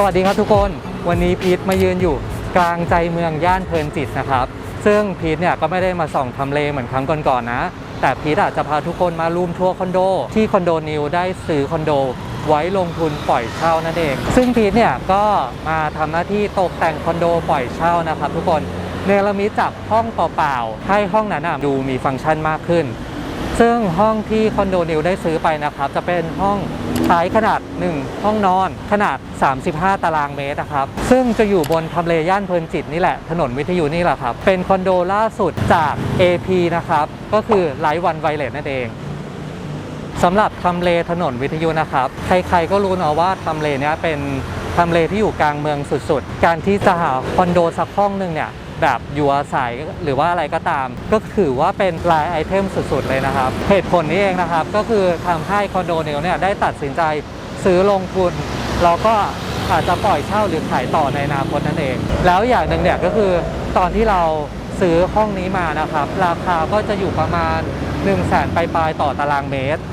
สวัสดีครับทุกคนวันนี้พีทมายืนอยู่กลางใจเมืองย่านเพลินจิตนะครับซึ่งพีทเนี่ยก็ไม่ได้มาส่องทำเลเหมือนครั้งก่อนๆนะแต่พีทอาจจะพาทุกคนมารูมทัวร์คอนโดที่คอนโดนิวได้ซื้อคอนโดไว้ลงทุนปล่อยเช่านั่นเองซึ่งพีทเนี่ยก็มาทำหน้าที่ตกแต่งคอนโดปล่อยเช่านะครับทุกคนเนรมิตจากห้องเปล่าๆให้ห้องนั้นดูมีฟังก์ชันมากขึ้นซึ่งห้องที่คอนโดนิวได้ซื้อไปนะครับจะเป็นห้องใช้ขนาด1ห้องนอนขนาด35ตารางเมตรนะครับซึ่งจะอยู่บนทำเลย่านเพลินจิตนี่แหละถนนวิทยุนี่แหละครับเป็นคอนโดล่าสุดจาก AP นะครับก็คือไลท์วันไวเลสนั่นเองสำหรับทำเลถนนวิทยุนะครับใครๆก็รู้เนาะว่าทำเลนี้เป็นทำเลที่อยู่กลางเมืองสุดๆการที่จะหาคอนโดสักห้องนึงเนี่ยแบบอยู่อาศัยหรือว่าอะไรก็ตามก็ถือว่าเป็นรายไอเทมสุดๆเลยนะครับเหตุผลนี้เองนะครับก็คือทำให้คอนโดนิวเนี่ยได้ตัดสินใจซื้อลงทุนแล้วก็อาจจะปล่อยเช่าหรือขายต่อในอนาคตนั่นเองแล้วอย่างหนึ่งเนี่ยก็คือตอนที่เราซื้อห้องนี้มานะครับราคาก็จะอยู่ประมาณ 100,000 ปลายๆต่อตารางเมตร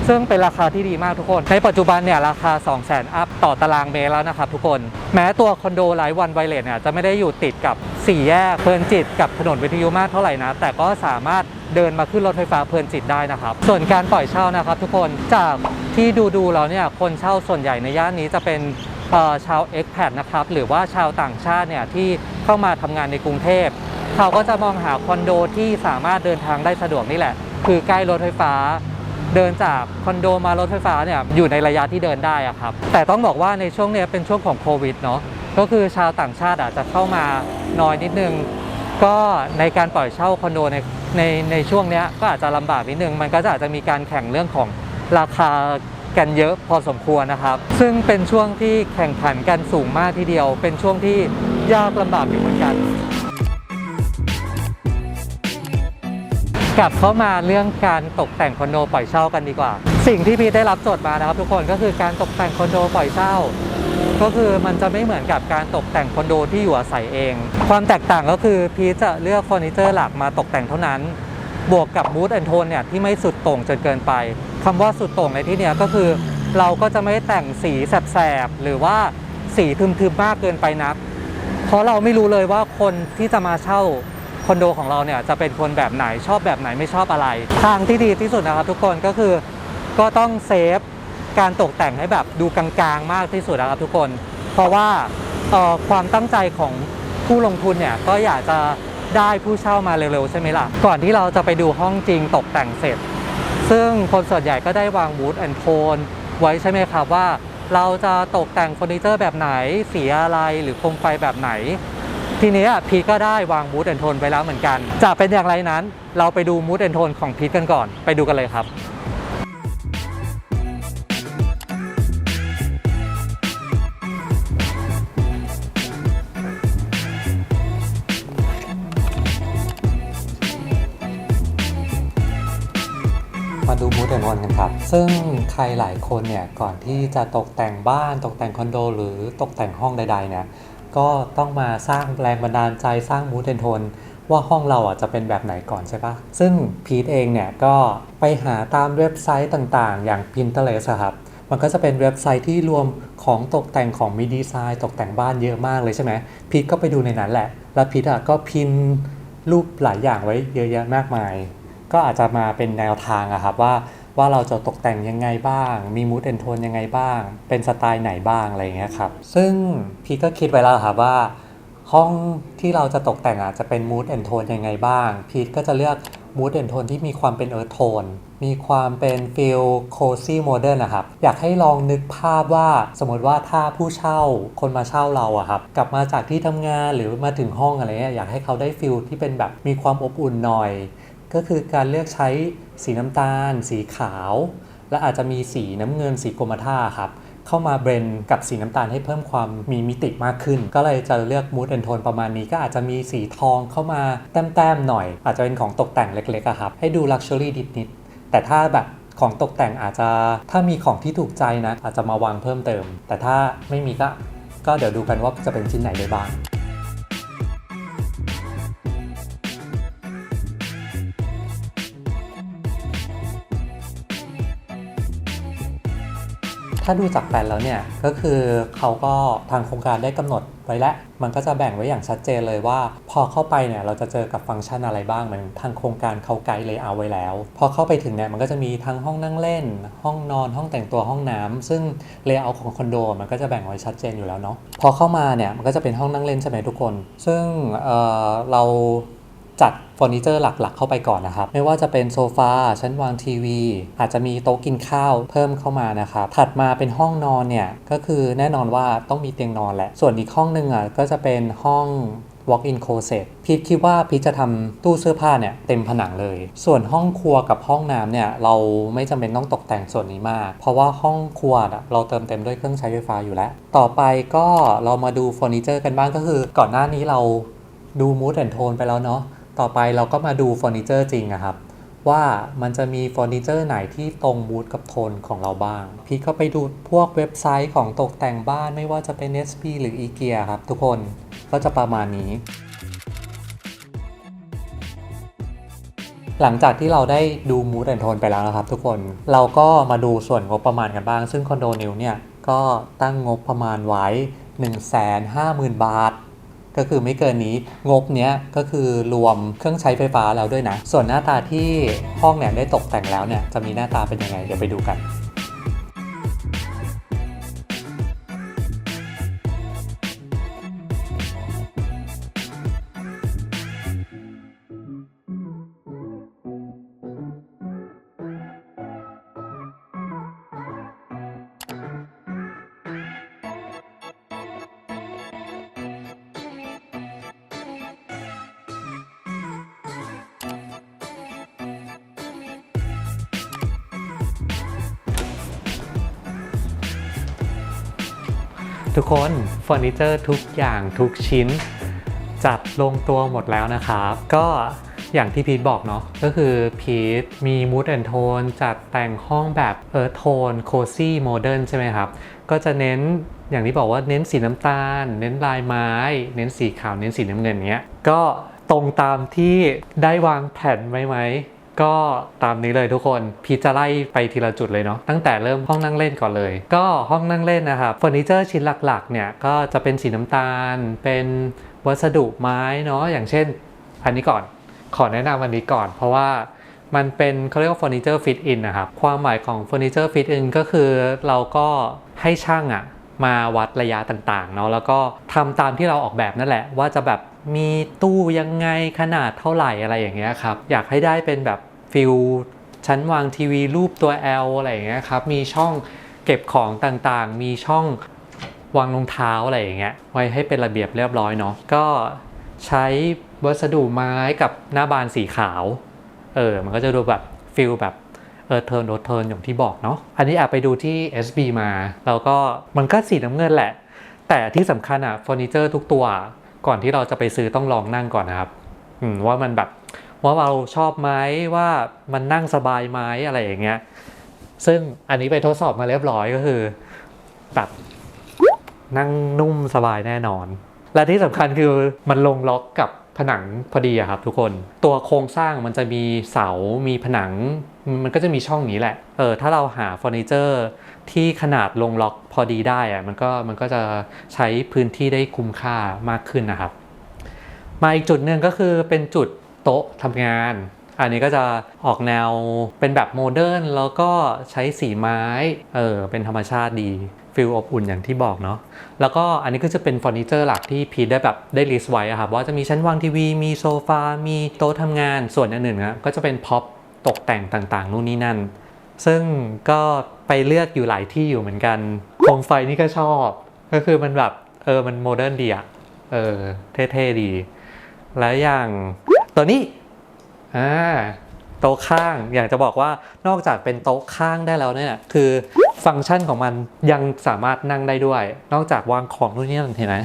ซึ่งเป็นราคาที่ดีมากทุกคนในปัจจุบันเนี่ยราคา 200,000 อัพต่อตารางเมตรแล้วนะครับทุกคนแม้ตัวคอนโดไลท์วันไวเลสเนี่ยจะไม่ได้อยู่ติดกับ4แยกเพลินจิตกับถนนวิทยุมากเท่าไหร่นะแต่ก็สามารถเดินมาขึ้นรถไฟฟ้าเพลินจิตได้นะครับส่วนการปล่อยเช่านะครับทุกคนจากที่ดูแล้วเนี่ยคนเช่าส่วนใหญ่ในย่านนี้จะเป็นชาวเอ็กแพดนะครับหรือว่าชาวต่างชาติเนี่ยที่เข้ามาทำงานในกรุงเทพเขาก็จะมองหาคอนโดที่สามารถเดินทางได้สะดวกนี่แหละคือใกล้รถไฟฟ้าเดินจากคอนโดมารถไฟฟ้าเนี่ยอยู่ในระยะที่เดินได้อะครับแต่ต้องบอกว่าในช่วงนี้เป็นช่วงของโควิดเนาะก็คือชาวต่างชาติอาจจะเข้ามาน้อยนิดนึงก็ในการปล่อยเช่าคอนโดในช่วงนี้ก็อาจจะลำบากนิดนึงมันก็อาจจะมีการแข่งเรื่องของราคากันเยอะพอสมควรนะครับซึ่งเป็นช่วงที่แข่งขันกันสูงมากทีเดียวเป็นช่วงที่ยากลำบากอยู่เหมือนกันกลับเข้ามาเรื่องการตกแต่งคอนโดปล่อยเช่ากันดีกว่าสิ่งที่พีทได้รับโจทย์มานะครับทุกคนก็คือการตกแต่งคอนโดปล่อยเช่าก็คือมันจะไม่เหมือนกับการตกแต่งคอนโดที่อยู่อาศัยเองความแตกต่างก็คือพีทจะเลือกเฟอร์นิเจอร์หลักมาตกแต่งเท่านั้นบวกกับมูดแอนด์โทนเนี่ยที่ไม่สุดโต่งจนเกินไปคำว่าสุดโต่งในที่นี้ก็คือเราก็จะไม่แต่งสีแสบๆหรือว่าสีทึมๆมากเกินไปนักเพราะเราไม่รู้เลยว่าคนที่จะมาเช่าคอนโดของเราเนี่ยจะเป็นคนแบบไหนชอบแบบไหนไม่ชอบอะไรทางที่ดีที่สุดนะครับทุกคนก็คือก็ต้องเซฟการตกแต่งให้แบบดูกลางๆมากที่สุดนะครับทุกคนเพราะว่าความตั้งใจของผู้ลงทุนเนี่ยก็อยากจะได้ผู้เช่ามาเร็วๆใช่ไหมล่ะก่อนที่เราจะไปดูห้องจริงตกแต่งเสร็จซึ่งคนส่วนใหญ่ก็ได้วางมูดแอนด์โทนไว้ใช่ไหมครับว่าเราจะตกแต่งเฟอร์นิเจอร์แบบไหนสีอะไรหรือโคมไฟแบบไหนทีนี้พีทก็ได้วางมูดแอนด์โทนไปแล้วเหมือนกันจะเป็นอย่างไรนั้นเราไปดูมูดแอนด์โทนของพีทกันก่อนไปดูกันเลยครับมาดูมูดแอนด์โทนกันครับซึ่งใครหลายคนเนี่ยก่อนที่จะตกแต่งบ้านตกแต่งคอนโดหรือตกแต่งห้องใดๆเนี่ยก็ต้องมาสร้างแรงบันดาลใจสร้างมูดแอนด์โทนว่าห้องเราจะเป็นแบบไหนก่อนใช่ปะซึ่งพีทเองเนี่ยก็ไปหาตามเว็บไซต์ต่างๆอย่าง Pinterest ครับมันก็จะเป็นเว็บไซต์ที่รวมของตกแต่งของมีดีไซน์ตกแต่งบ้านเยอะมากเลยใช่ไหมพีทก็ไปดูในนั้นแหละแล้วพีทก็พิมพ์รูปหลายอย่างไว้เยอะแยะมากมายก็อาจจะมาเป็นแนวทางครับว่าเราจะตกแต่งยังไงบ้างมีมูดแอนด์โทนยังไงบ้างเป็นสไตล์ไหนบ้างอะไรอย่างเงี้ยครับซึ่งพีก็คิดไว้แล้วครับว่าห้องที่เราจะตกแต่งจะเป็นมูดแอนด์โทนยังไงบ้างพีก็จะเลือกมูดแอนด์โทนที่มีความเป็นเอิร์ธโทนมีความเป็นฟีลโคซี่โมเดิร์นนะครับอยากให้ลองนึกภาพว่าสมมติว่าถ้าผู้เช่าคนมาเช่าเราครับกลับมาจากที่ทำงานหรือมาถึงห้องอะไรเงี้ยอยากให้เขาได้ฟีลที่เป็นแบบมีความอบอุ่นหน่อยก็คือการเลือกใช้สีน้ำตาลสีขาวและอาจจะมีสีน้ำเงินสีกรมท่าครับเข้ามาเบรนกับสีน้ำตาลให้เพิ่มความมีมิติมากขึ้นก็เลยจะเลือกมูดแอนด์โทนประมาณนี้ก็อาจจะมีสีทองเข้ามาแต้มๆหน่อยอาจจะเป็นของตกแต่งเล็กๆครับให้ดูลักชัวรี่นิดๆแต่ถ้าแบบของตกแต่งอาจจะถ้ามีของที่ถูกใจนะอาจจะมาวางเพิ่มเติมแต่ถ้าไม่มีก็เดี๋ยวดูกันว่าจะเป็นชิ้นไหนได้บ้าง พ ถ้าดูจากแผนแล้วเนี่ยก็คือเขาก็ทางโครงการได้กำหนดไว้แล้วมันก็จะแบ่งไว้อย่างชัดเจนเลยว่าพอเข้าไปเนี่ยเราจะเจอกับฟังก์ชันอะไรบ้างเหมือนทางโครงการเขาไกด์เลเยอร์ไว้แล้วพอเข้าไปถึงเนี่ยมันก็จะมีทั้งห้องนั่งเล่นห้องนอนห้องแต่งตัวห้องน้ำซึ่งเลเยอร์ของคอนโดมันก็จะแบ่งไว้ชัดเจนอยู่แล้วเนาะพอเข้ามาเนี่ยมันก็จะเป็นห้องนั่งเล่นใช่ไหมทุกคนซึ่งเราจัดเฟอร์นิเจอร์หลักๆเข้าไปก่อนนะครับไม่ว่าจะเป็นโซฟาชั้นวางทีวีอาจจะมีโต๊ะกินข้าวเพิ่มเข้ามานะครับถัดมาเป็นห้องนอนเนี่ยก็คือแน่นอนว่าต้องมีเตียงนอนแหละส่วนอีกห้องนึงก็จะเป็นห้อง walk-in closet พีทคิดว่าพีทจะทำตู้เสื้อผ้าเนี่ยเต็มผนังเลยส่วนห้องครัวกับห้องน้ำเนี่ยเราไม่จำเป็นต้องตกแต่งส่วนนี้มากเพราะว่าห้องครัวเราเติมเต็มด้วยเครื่องใช้ไฟฟ้าอยู่แล้วต่อไปก็เรามาดูเฟอร์นิเจอร์กันบ้างก็คือก่อนหน้านี้เราดู mood and tone ไปแล้วเนาะต่อไปเราก็มาดูเฟอร์นิเจอร์จริงครับว่ามันจะมีเฟอร์นิเจอร์ไหนที่ตรงมูดกับโทนของเราบ้างพี่ก็ไปดูพวกเว็บไซต์ของตกแต่งบ้านไม่ว่าจะเป็น SP หรือ IKEA ครับทุกคนก็จะประมาณนี้หลังจากที่เราได้ดูมูดแอนโทนไปแล้วนะครับทุกคนเราก็มาดูส่วนงบประมาณกันบ้างซึ่งคอนโดนิวเนี่ยก็ตั้งงบประมาณไว้ 150,000 บาทก็คือไม่เกินนี้งบเนี้ยก็คือรวมเครื่องใช้ไฟฟ้าแล้วด้วยนะส่วนหน้าตาที่ห้องเนี่ยได้ตกแต่งแล้วเนี่ยจะมีหน้าตาเป็นยังไงเดี๋ยวไปดูกันทุกคนเฟอร์นิเจอร์ทุกอย่างทุกชิ้นจัดลงตัวหมดแล้วนะครับก็อย่างที่พีทบอกเนาะก็คือพีทมีมูดแอนโทนจัดแต่งห้องแบบโทนโคซี่โมเดิร์นใช่ไหมครับก็จะเน้นอย่างที่บอกว่าเน้นสีน้ำตาลเน้นลายไม้เน้นสีขาวเน้นสีน้ำเงินเงี้ยก็ตรงตามที่ได้วางแผนไว้ไหมก็ตามนี้เลยทุกคนพีจะไล่ไปทีละจุดเลยเนาะตั้งแต่เริ่มห้องนั่งเล่นก่อนเลยก็ห้องนั่งเล่นนะครับเฟอร์นิเจอร์ชิ้นหลักๆเนี่ยก็จะเป็นสีน้ำตาลเป็นวัสดุไม้เนาะอย่างเช่นอันนี้ก่อนขอแนะนำอันนี้ก่อนเพราะว่ามันเป็นเขาเรียกว่าเฟอร์นิเจอร์ฟิตอินนะครับความหมายของเฟอร์นิเจอร์ฟิตอินก็คือเราก็ให้ช่างมาวัดระยะต่างๆเนาะแล้วก็ทำตามที่เราออกแบบนั่นแหละว่าจะแบบมีตู้ยังไงขนาดเท่าไหร่อะไรอย่างเงี้ยครับอยากให้ได้เป็นแบบฟิลชั้นวางทีวีรูปตัว L อะไรอย่างเงี้ยครับมีช่องเก็บของต่างๆมีช่องวางรองเท้าอะไรอย่างเงี้ยไว้ให้เป็นระเบียบเรียบร้อยเนาะก็ใช้วัสดุไม้กับหน้าบานสีขาวมันก็จะดูแบบฟิลแบบเทิร์นอย่างที่บอกเนาะอันนี้ไปดูที่ SB มาแล้วก็มันก็สีน้ำเงินแหละแต่ที่สำคัญเฟอร์นิเจอร์ทุกตัวก่อนที่เราจะไปซื้อต้องลองนั่งก่อนนะครับว่ามันแบบว่าเราชอบไหมว่ามันนั่งสบายไหมอะไรอย่างเงี้ยซึ่งอันนี้ไปทดสอบมาเรียบร้อยก็คือแบบนั่งนุ่มสบายแน่นอนและที่สำคัญคือมันลงล็อกกับผนังพอดีครับทุกคนตัวโครงสร้างมันจะมีเสามีผนังมันก็จะมีช่องนี้แหละถ้าเราหาเฟอร์นิเจอร์ที่ขนาดลงล็อกพอดีได้มันก็จะใช้พื้นที่ได้คุ้มค่ามากขึ้นนะครับมาอีกจุดหนึ่งก็คือเป็นจุดโต๊ะทำงานอันนี้ก็จะออกแนวเป็นแบบโมเดิร์นแล้วก็ใช้สีไม้เป็นธรรมชาติดีฟีลอบอุ่นอย่างที่บอกเนาะแล้วก็อันนี้ก็จะเป็นเฟอร์นิเจอร์หลักที่พีทได้ลิสต์ไว้ครับว่าจะมีชั้นวางทีวีมีโซฟามีโต๊ะทำงานส่วนอันหนึ่งก็จะเป็นพ็อปตกแต่งต่างๆนู่นนี่นั่นซึ่งก็ไปเลือกอยู่หลายที่อยู่เหมือนกันโคมไฟนี่ก็ชอบก็คือมันแบบมันโมเดิร์นดีเท่ๆดีแล้วอย่างตัวนี้โต๊ะข้างอยากจะบอกว่านอกจากเป็นโต๊ะข้างได้แล้วเนี่ยคือฟังก์ชันของมันยังสามารถนั่งได้ด้วยนอกจากวางของนู่นนี่นั่นเห็นไหม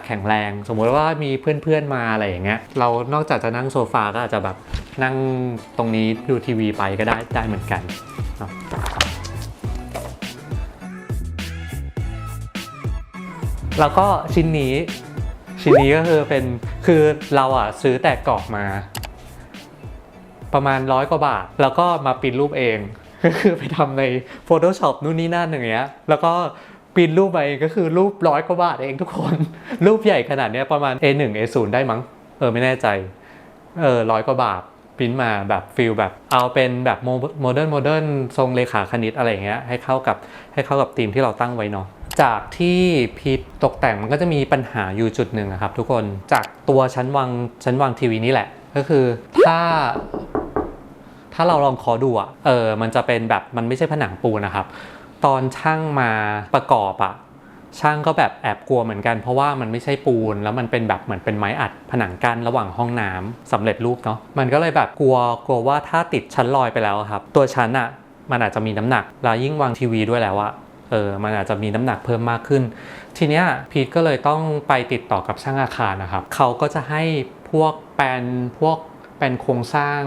แข็งแรงสมมติว่ามีเพื่อนๆมาอะไรอย่างเงี้ยเรานอกจากจะนั่งโซฟาก็อาจจะแบบนั่งตรงนี้ดูทีวีไปก็ได้เหมือนกันแล้วก็ชิ้นนี้ก็คือเราซื้อแต่กรอบมาประมาณ100 กว่าบาทแล้วก็มาปริ้นรูปเอง ก็คือไปทำใน Photoshop นู่นนี่นั่นอย่างเงี้ยแล้วก็ปริ้นรูปไปก็คือรูป100 กว่าบาทเองทุกคนรูปใหญ่ขนาดเนี้ยประมาณ A1 A0 ได้มั้งไม่แน่ใจ100 กว่าบาทปริ้นมาแบบฟิลแบบเอาเป็นแบบโมเดิร์นทรงเลขาคณิตอะไรอย่างเงี้ยให้เข้ากับธีมที่เราตั้งไว้เนาะจากที่พีทตกแต่งมันก็จะมีปัญหาอยู่จุดหนึ่งครับทุกคนจากตัวชั้นวางทีวีนี่แหละก็คือถ้าเราลองเคาะดูมันจะเป็นแบบมันไม่ใช่ผนังปูนนะครับตอนช่างมาประกอบช่างก็แบบแอบกลัวเหมือนกันเพราะว่ามันไม่ใช่ปูนแล้วมันเป็นแบบเหมือนเป็นไม้อัดผนังกั้นระหว่างห้องน้ำสำเร็จรูปเนาะมันก็เลยแบบกลัวว่าถ้าติดชั้นลอยไปแล้วครับตัวชั้นมันอาจจะมีน้ำหนักแล้วยิ่งวางทีวีด้วยแล้วมันอาจจะมีน้ำหนักเพิ่มมากขึ้นทีเนี้ยพีทก็เลยต้องไปติดต่อกับช่างอาคารนะครับเขาก็จะให้พวกแปลนโครงสร้าง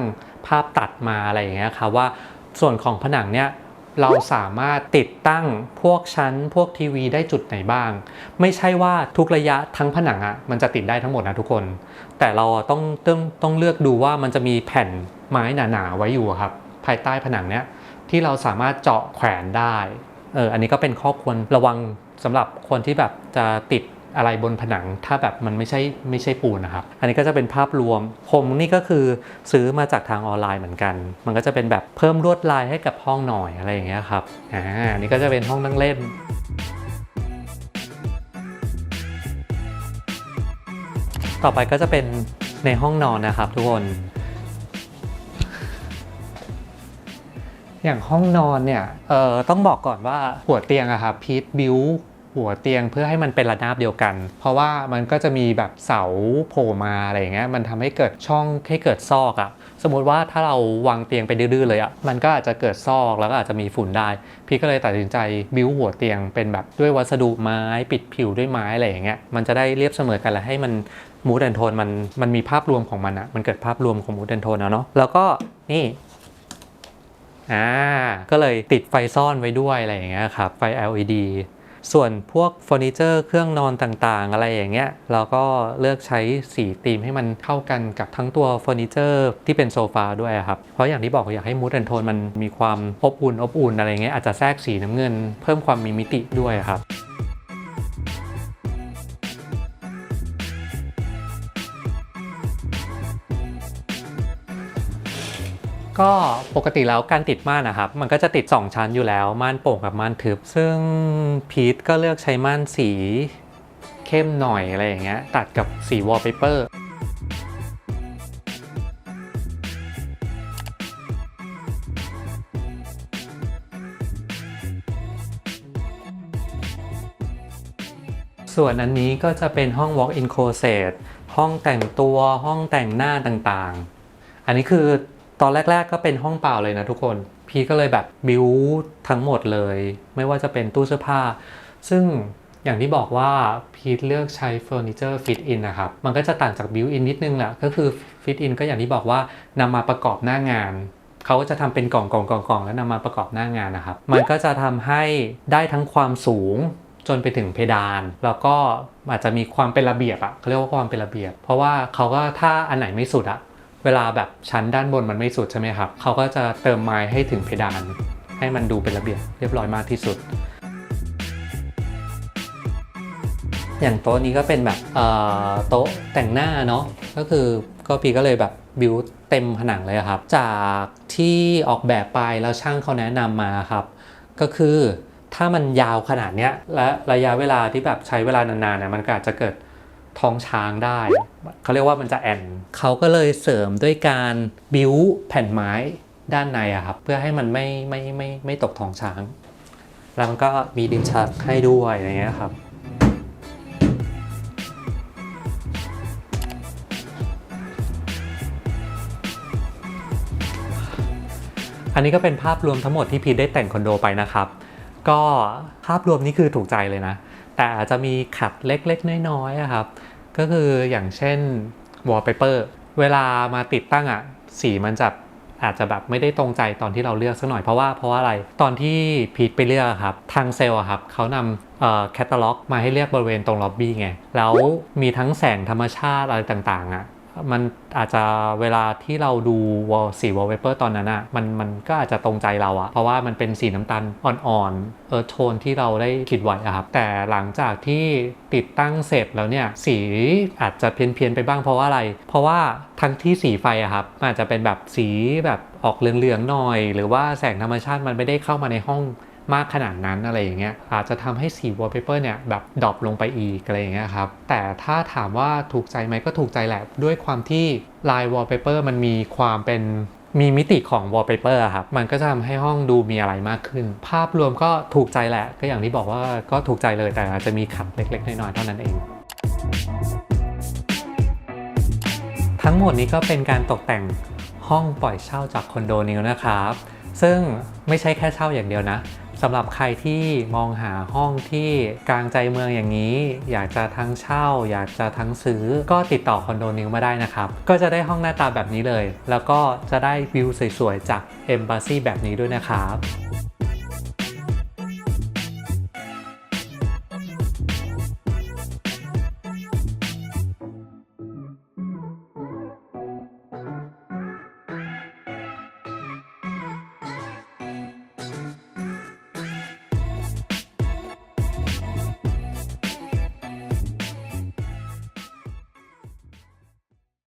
ภาพตัดมาอะไรอย่างเงี้ยครับว่าส่วนของผนังเนี้ยเราสามารถติดตั้งพวกชั้นพวกทีวีได้จุดไหนบ้างไม่ใช่ว่าทุกระยะทั้งผนังมันจะติดได้ทั้งหมดนะทุกคนแต่เราต้องเลือกดูว่ามันจะมีแผ่นไม้หนาๆไว้อยู่ครับภายใต้ผนังเนี้ยที่เราสามารถเจาะแขวนได้อันนี้ก็เป็นข้อควรระวังสำหรับคนที่แบบจะติดอะไรบนผนังถ้าแบบมันไม่ใช่ปูนนะครับอันนี้ก็จะเป็นภาพรวมผมนี่ก็คือซื้อมาจากทางออนไลน์เหมือนกันมันก็จะเป็นแบบเพิ่มลวดลายให้กับห้องหน่อยอะไรอย่างเงี้ยครับอันนี้ก็จะเป็นห้องนั่งเล่นต่อไปก็จะเป็นในห้องนอนนะครับทุกคนอย่างห้องนอนเนี่ยต้องบอกก่อนว่าหัวเตียงครับพีทบิวหัวเตียงเพื่อให้มันเป็นระนาบเดียวกันเพราะว่ามันก็จะมีแบบเสาโผล่มาอะไรอย่างเงี้ยมันทำให้เกิดช่องให้เกิดซอกสมมติว่าถ้าเราวางเตียงไปดื้อๆเลยมันก็อาจจะเกิดซอกแล้วก็อาจจะมีฝุ่นได้พี่ก็เลยตัดสินใจบิวหัวเตียงเป็นแบบด้วยวัสดุไม้ปิดผิวด้วยไม้อะไรอย่างเงี้ยมันจะได้เรียบเสมอกันและให้มันมูดแอนโทนมันมีภาพรวมของมันมันเกิดภาพรวมของมูดแอนโทนเนาะแล้วก็นี่ก็เลยติดไฟซ่อนไว้ด้วยอะไรอย่างเงี้ยครับไฟ LED ส่วนพวกเฟอร์นิเจอร์เครื่องนอนต่างๆอะไรอย่างเงี้ยเราก็เลือกใช้สีธีมให้มันเข้ากันกับทั้งตัวเฟอร์นิเจอร์ที่เป็นโซฟาด้วยครับเพราะอย่างที่บอกอยากให้มูดแอนโทนมันมีความอบอุ่นอะไรเงี้ยอาจจะแทรกสีน้ำเงินเพิ่มความมีมิติด้วยครับก็ปกติแล้วการติดม่านนะครับมันก็จะติด2ชั้นอยู่แล้วม่านโปร่งกับม่านทึบซึ่งพีทก็เลือกใช้ม่านสีเข้มหน่อยอะไรอย่างเงี้ยตัดกับสีวอลเปเปอร์ส่วนอันนี้ก็จะเป็นห้อง walk-in closet ห้องแต่งตัวห้องแต่งหน้าต่างๆอันนี้คือตอนแรกๆก็เป็นห้องเปล่าเลยนะทุกคนพี่ก็เลยแบบบิวทั้งหมดเลยไม่ว่าจะเป็นตู้เสื้อผ้าซึ่งอย่างที่บอกว่าพีทเลือกใช้เฟอร์นิเจอร์ฟิตอินนะครับมันก็จะต่างจากบิวอินนิดนึงแหละก็คือฟิตอินก็อย่างที่บอกว่านำมาประกอบหน้างานเขาก็จะทำเป็นกล่องแล้วนำมาประกอบหน้างานนะครับมันก็จะทำให้ได้ทั้งความสูงจนไปถึงเพดานแล้วก็อาจจะมีความเป็นระเบียบเขาเรียกว่าความเป็นระเบียบเพราะว่าเขาก็ถ้าอันไหนไม่สุดเวลาแบบชั้นด้านบนมันไม่สุดใช่ไหมครับเขาก็จะเติมไม้ให้ถึงเพดานให้มันดูเป็นระเบียบเรียบร้อยมากที่สุดอย่างโต๊ะนี้ก็เป็นแบบโต๊ะแต่งหน้าเนาะก็คือก็พี่ก็เลยแบบบิวเต็มผนังเลยครับจากที่ออกแบบไปแล้วช่างเขาแนะนำมาครับก็คือถ้ามันยาวขนาดเนี้ยและระยะเวลาที่แบบใช้เวลานานๆมันก็อาจจะเกิดท้องช้างได้เขาเรียกว่ามันจะแอนเขาก็เลยเสริมด้วยการบิ้วแผ่นไม้ด้านในครับเพื่อให้มันไม่ตกท้องช้างแล้วมันก็มีดินชักให้ด้วยอย่างเงี้ยครับอันนี้ก็เป็นภาพรวมทั้งหมดที่พีทได้แต่งคอนโดไปนะครับก็ภาพรวมนี้คือถูกใจเลยนะแต่อาจจะมีขัดเล็กๆน้อยๆครับก็คืออย่างเช่นวอลเปเปอร์เวลามาติดตั้งสีมันจะอาจจะแบบไม่ได้ตรงใจตอนที่เราเลือกสักหน่อยเพราะว่าอะไรตอนที่พีทไปเลือกครับทางเซลล์ครับเขานำแคตตาล็อกมาให้เลือกบริเวณตรงล็อบบี้ไงแล้วมีทั้งแสงธรรมชาติอะไรต่างๆ มันอาจจะเวลาที่เราดูสีวอลเปเปอร์ตอนนั้นอ่ะมันก็อาจจะตรงใจเราอ่ะเพราะว่ามันเป็นสีน้ำตาลอ่อนๆโทนที่เราได้คิดไว้อะครับแต่หลังจากที่ติดตั้งเสร็จแล้วเนี่ยสีอาจจะเพี้ยนไปบ้างเพราะว่าอะไรเพราะว่าทั้งที่สีไฟอะครับมันอาจจะเป็นแบบสีแบบออกเหลืองๆหน่อยหรือว่าแสงธรรมชาติมันไม่ได้เข้ามาในห้องมากขนาดนั้นอะไรอย่างเงี้ยอาจจะทำให้สีวอลเปเปอร์เนี่ยแบบดรอปลงไปอีกอะไรอย่างเงี้ยครับแต่ถ้าถามว่าถูกใจไหมก็ถูกใจแหละด้วยความที่ลายวอลเปเปอร์มันมีความเป็นมีมิติของวอลเปเปอร์ครับมันก็จะทำให้ห้องดูมีอะไรมากขึ้นภาพรวมก็ถูกใจแหละก็อย่างที่บอกว่าก็ถูกใจเลยแต่อาจจะมีขัดเล็กๆน้อยๆเท่านั้นเองทั้งหมดนี้ก็เป็นการตกแต่งห้องปล่อยเช่าจากคอนโดนิวนะครับซึ่งไม่ใช่แค่เช่าอย่างเดียวนะสำหรับใครที่มองหาห้องที่กลางใจเมืองอย่างนี้อยากจะทั้งเช่าอยากจะทั้งซื้อก็ติดต่อคอนโดนิวมาได้นะครับก็จะได้ห้องหน้าตาแบบนี้เลยแล้วก็จะได้วิวสวยๆจาก Embassy แบบนี้ด้วยนะครับ